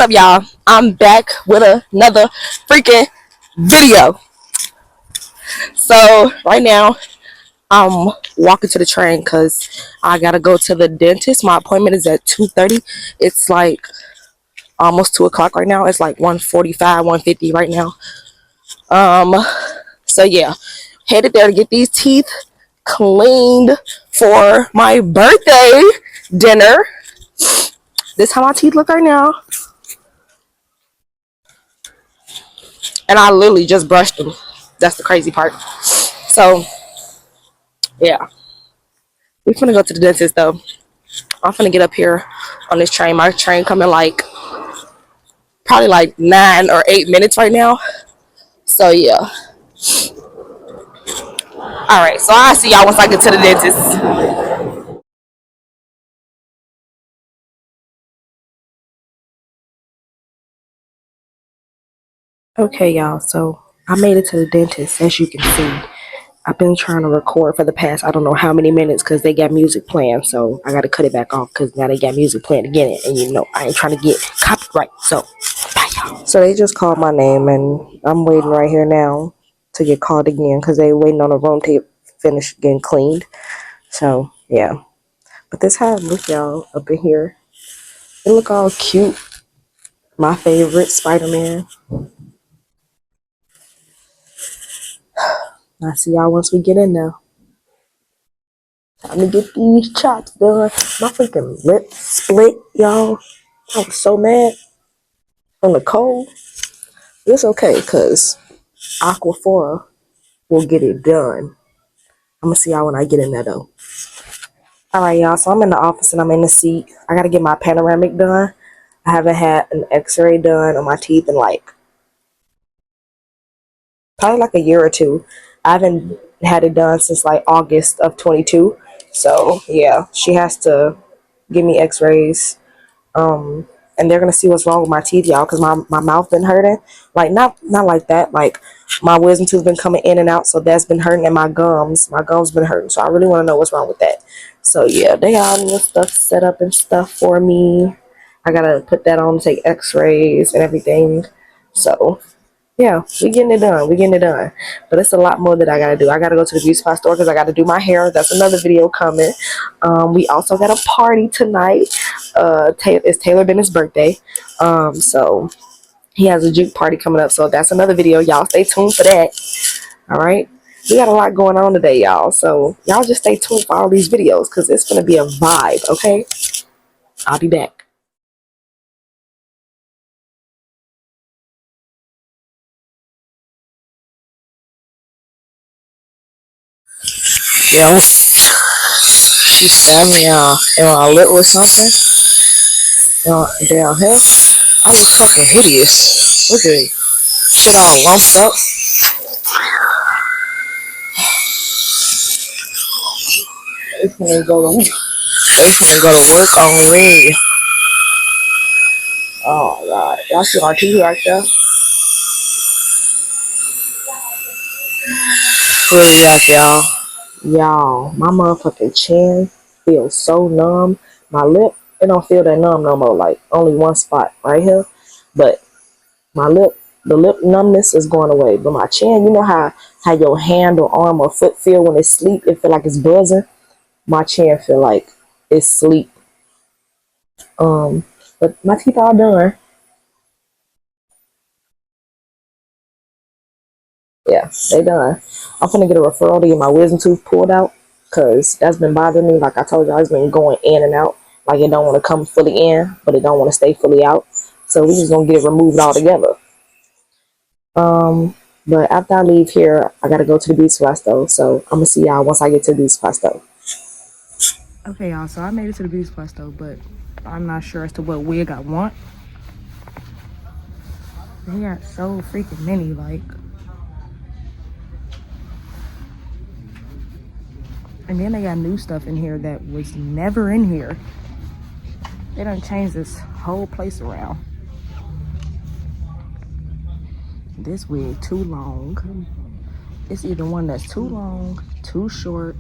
up, y'all? I'm back with another freaking video. So right now I'm walking to the train because I gotta go to the dentist. My appointment is at 2:30. It's like almost 2 o'clock right now. It's like 1:45, 1:50 right now. Um so yeah, headed there to get these teeth cleaned for my birthday dinner. This is how my teeth look right now. And I literally just brushed them. That's the crazy part. So yeah, we finna go to the dentist though. I'm finna get up here on this train. My train coming like probably like 9 or 8 minutes right now. So yeah. All right. So I'll see y'all once I get to the dentist. Okay, y'all. So I made it to the dentist. As you can see, I've been trying to record for the past I don't know how many minutes because they got music playing. So I got to cut it back off because now they got music playing again. And you know I ain't trying to get copyright. So bye, y'all. So they just called my name and I'm waiting right here now to get called again because they waiting on the room to finish getting cleaned. So yeah. But this how it look, y'all, up in here. It look all cute. My favorite, Spider-Man. I'll see y'all once we get in there. Time to get these chops done. My freaking lip split, y'all. I was so mad from the cold. It's okay, because Aquaphora will get it done. I'm going to see y'all when I get in there, though. Alright, y'all. So I'm in the office and I'm in the seat. I got to get my panoramic done. I haven't had an x-ray done on my teeth in like probably like a year or two. I haven't had it done since like August of 22. So yeah, she has to give me x-rays. And they're gonna see what's wrong with my teeth, y'all, because my mouth been hurting. Like not like that. Like my wisdom tooth been coming in and out, so that's been hurting, and my gums been hurting. So I really want to know what's wrong with that. So yeah, they got all this stuff set up and stuff for me. I gotta put that on, take x-rays and everything. So yeah, we getting it done. We getting it done. But it's a lot more that I gotta do. I gotta go to the beauty supply store because I gotta do my hair. That's another video coming. We also got a party tonight. It's Taylor Bennett's birthday. So he has a juke party coming up. So that's another video. Y'all stay tuned for that. All right. We got a lot going on today, y'all. So y'all just stay tuned for all these videos because it's gonna be a vibe. Okay. I'll be back. Yo, she stabbed me in my lip with something. Down here. I was fucking hideous. Look at it. Shit all lumped up. They finna go to work on me. Oh god. Y'all see my teeth right there? Really up, y'all. Y'all, my motherfucking chin feels so numb. My lip, it don't feel that numb no more. Like only one spot right here. But my lip, the lip numbness is going away. But my chin, you know how your hand or arm or foot feel when it's sleep? It feel like it's buzzing. My chin feel like it's sleep. But my teeth all done. Yeah, they done. I'm gonna get a referral to get my wisdom tooth pulled out because that's been bothering me. Like I told y'all, it's been going in and out. Like it don't want to come fully in, but it don't want to stay fully out. So we just gonna get it removed altogether. But after I leave here, I gotta go to the beauty supply store. So I'm gonna see y'all once I get to the beauty supply store. Okay, y'all. So I made it to the beauty supply store, but I'm not sure as to what wig I want. They got so freaking many, like. And then they got new stuff in here that was never in here. They done changed this whole place around. This wig too long. It's either one that's too long, too short,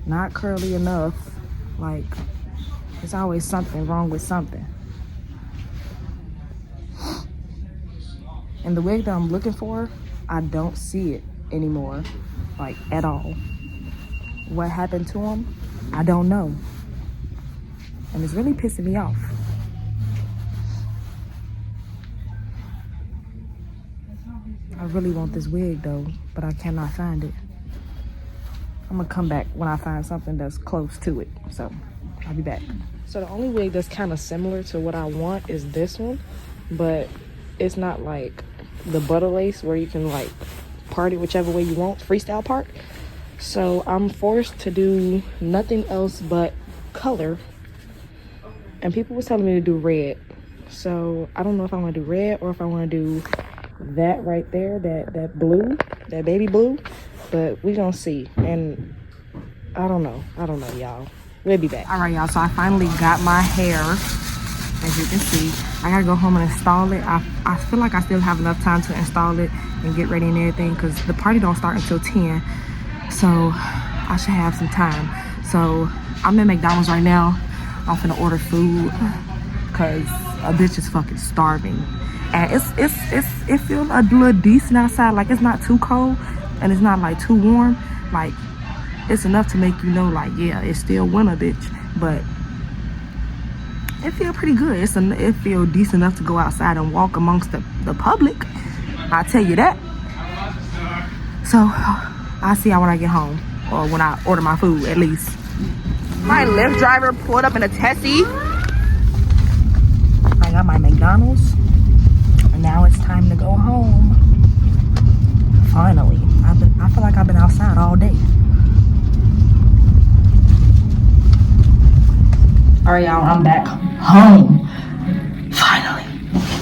not curly enough. Like, There's always something wrong with something. And the wig that I'm looking for, I don't see it anymore, like at all. What happened to him, I don't know. And it's really pissing me off. I really want this wig though, but I cannot find it. I'm gonna come back when I find something that's close to it. So I'll be back. So the only wig that's kind of similar to what I want is this one, but it's not like the butter lace where you can like party whichever way you want, freestyle part. So I'm forced to do nothing else but color. And people was telling me to do red. So I don't know if I want to do red or if I want to do that right there, that blue, that baby blue. But we gonna see. And I don't know, y'all. We'll be back. All right, y'all, so I finally got my hair. As you can see, I gotta go home and install it. I feel like I still have enough time to install it and get ready and everything, because the party don't start until 10. So I should have some time. So I'm at McDonald's right now. I'm finna order food because a bitch is fucking starving. And it feels a little decent outside. Like, it's not too cold and it's not like too warm. Like, it's enough to make you know, like, yeah, it's still winter, bitch. But it feel pretty good. It feel decent enough to go outside and walk amongst the public. I'll tell you that. So I'll see y'all when I get home, or when I order my food at least. My Lyft driver pulled up in a Tessie. I got my McDonald's. And now it's time to go home. Finally. I feel like I've been outside all day. Alright, y'all, I'm back home. Finally.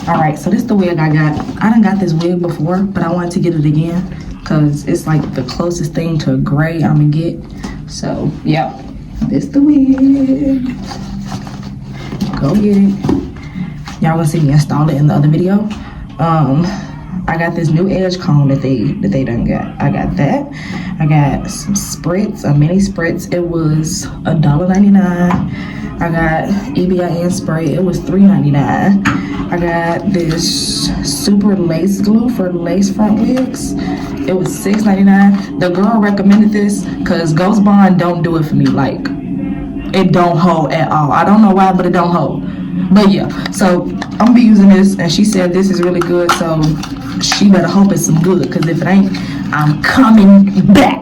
Alright, so this is the wig I got. I done got this wig before, but I wanted to get it again because it's like the closest thing to gray I'm gonna get. So, yeah. This the wig. Go get it. Y'all gonna see me install it in the other video. I got this new edge comb that they done got. I got that. I got some spritz, a mini spritz. It was $1.99. I got EBIN spray. It was $3.99. I got this super lace glue for lace front wigs. It was $6.99. The girl recommended this because Ghost Bond don't do it for me. Like, it don't hold at all. I don't know why, but it don't hold. But yeah, so I'm gonna be using this, and she said this is really good, so she better hope it's some good, because if it ain't, I'm coming back.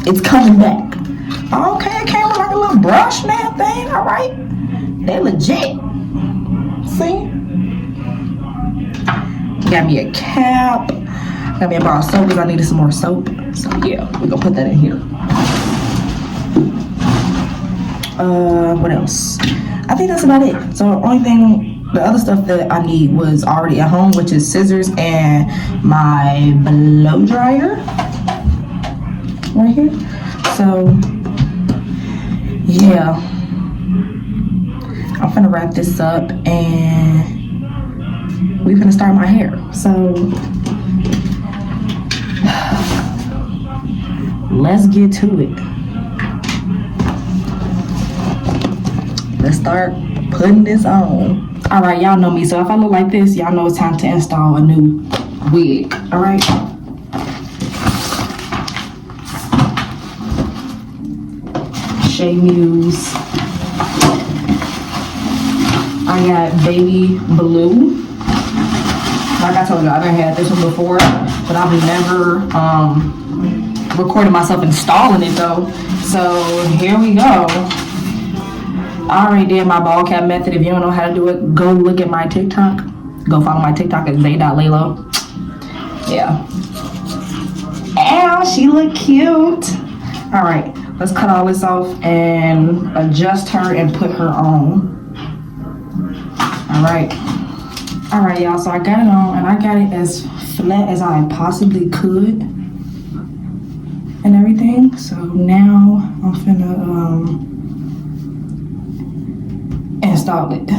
It's coming back. Okay, it came with like a little brush now thing. All right, they legit. See, got me a cap, got me a bar of soap because I needed some more soap. So yeah, we're gonna put that in here. What else? I think that's about it. So the other stuff that I need was already at home, which is scissors and my blow dryer right here. So yeah, I'm gonna wrap this up and we're gonna start my hair. So let's get to it. Let's start putting this on. All right, y'all know me. So if I look like this, y'all know it's time to install a new wig. All right. Shear Muse. I got baby blue. Like I told you, I done had this one before, but I've never recorded myself installing it though. So here we go. I already did my ball cap method. If you don't know how to do it, go look at my TikTok. Go follow my TikTok at zay.lalo. Yeah. Ow, she look cute. All right, let's cut all this off and adjust her and put her on. All right, y'all. So I got it on, and I got it as flat as I possibly could and everything. So now I'm finna install it.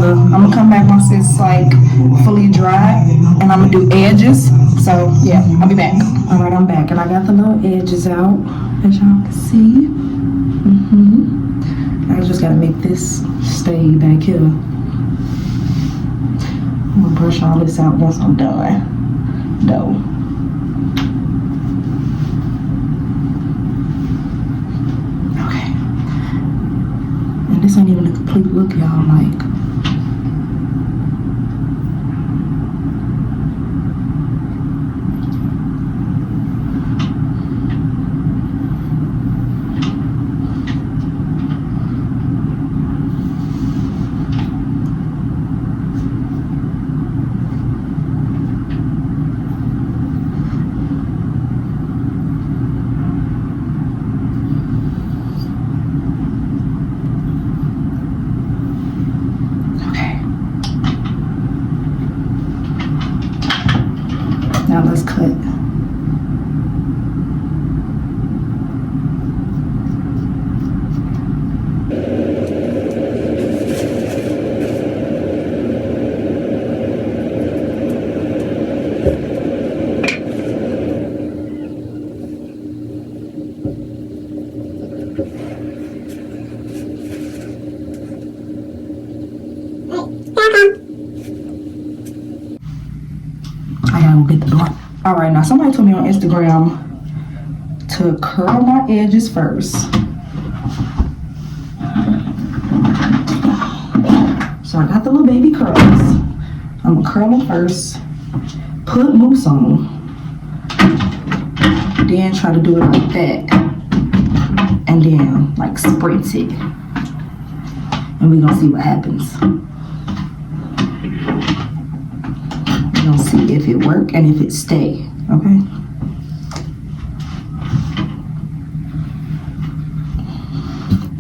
I'm gonna come back once it's like fully dry, and I'm gonna do edges. So yeah, I'll be back. All right, I'm back, and I got the little edges out, as y'all can see. I just gotta make this stay back here. I'm gonna brush all this out once I'm done, though. Okay, and this ain't even a complete look, y'all. Like. Now let's cut. I gotta go get the blunt. All right, now somebody told me on Instagram to curl my edges first. So I got the little baby curls. I'm gonna curl them first, put mousse on them, then try to do it like that, and then like spritz it. And we're gonna see what happens. We're gonna see if it work and if it stay, okay?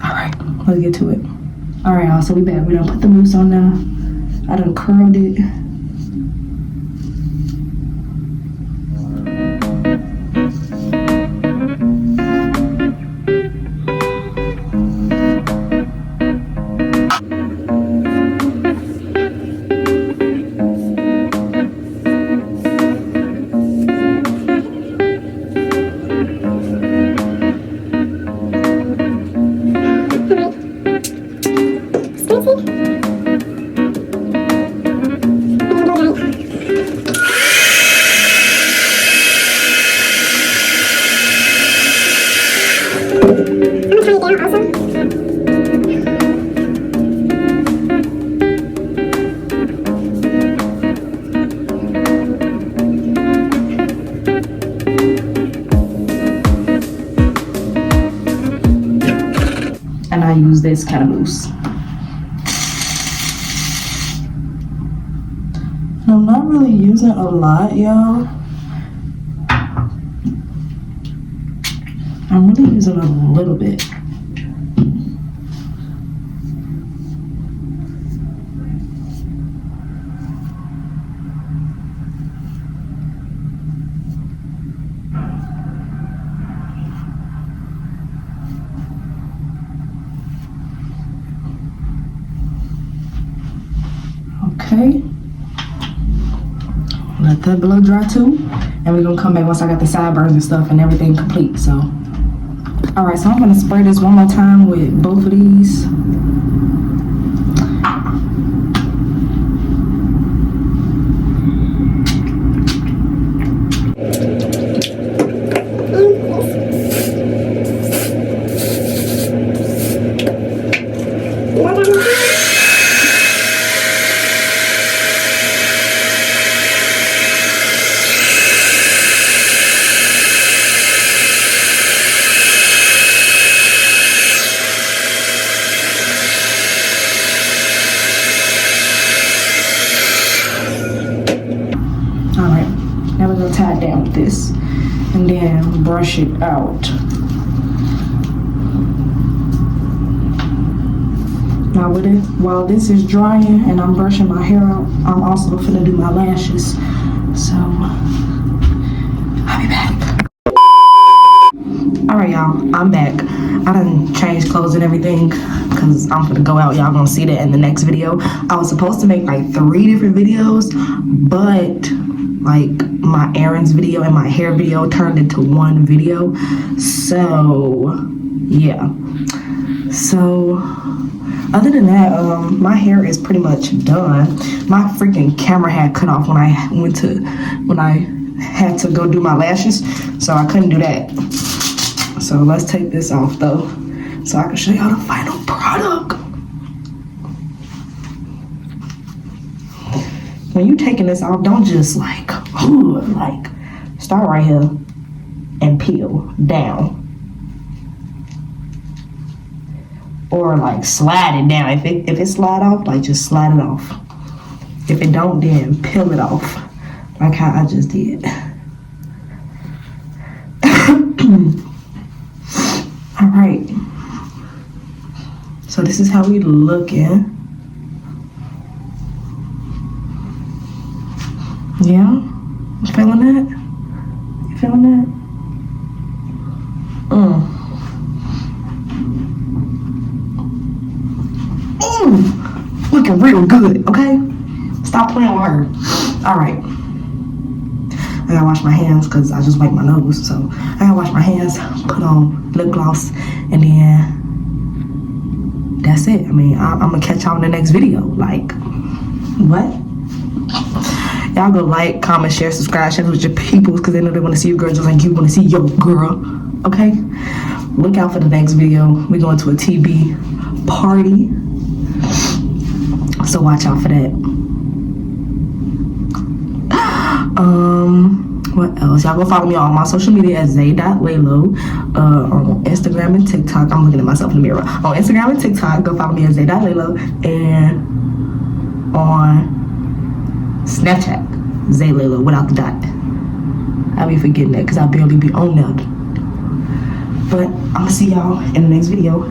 All right, let's get to it. All right, y'all, so we back. We done put the mousse on now. I done curled it. And I use this kind of mousse. And I'm not really using a lot, y'all. I'm really using a little bit. Okay, let that blow dry too, and we're gonna come back once I got the sideburns and stuff and everything complete. So, all right, so I'm gonna spray this one more time with both of these. this and then brush it out. Now with it, while this is drying and I'm brushing my hair out, I'm also finna do my lashes. So, I'll be back. Alright y'all, I'm back. I done changed clothes and everything because I'm gonna go out. Y'all gonna see that in the next video. I was supposed to make like 3 different videos, but like my errands video and my hair video turned into one video. So yeah. So other than that, my hair is pretty much done. My freaking camera had cut off when I had to go do my lashes, so I couldn't do that. So let's take this off though, so I can show y'all the final product. When you taking this off, don't just like start right here and peel down. Or like slide it down. If it slide off, like just slide it off. If it don't, then peel it off, like how I just did. All right. So this is how we looking. Yeah, you feeling that? You feeling that? Looking real good, okay? Stop playing with her. All right. I gotta wash my hands because I just wiped my nose. So I gotta wash my hands, put on lip gloss, and then that's it. I mean, I'm gonna catch y'all in the next video. Like, what? Y'all go like, comment, share, subscribe, share with your peoples because they know they want to see your girl just like you want to see your girl. Okay? Look out for the next video. We're going to a TB party. So watch out for that. What else? Y'all go follow me on my social media at zay.laylo. On Instagram and TikTok. I'm looking at myself in the mirror. On Instagram and TikTok, go follow me at zay.laylo. And on Snapchat, zaylaylo without the dot. I'll be forgetting that because I barely be on that. But I'm gonna see y'all in the next video.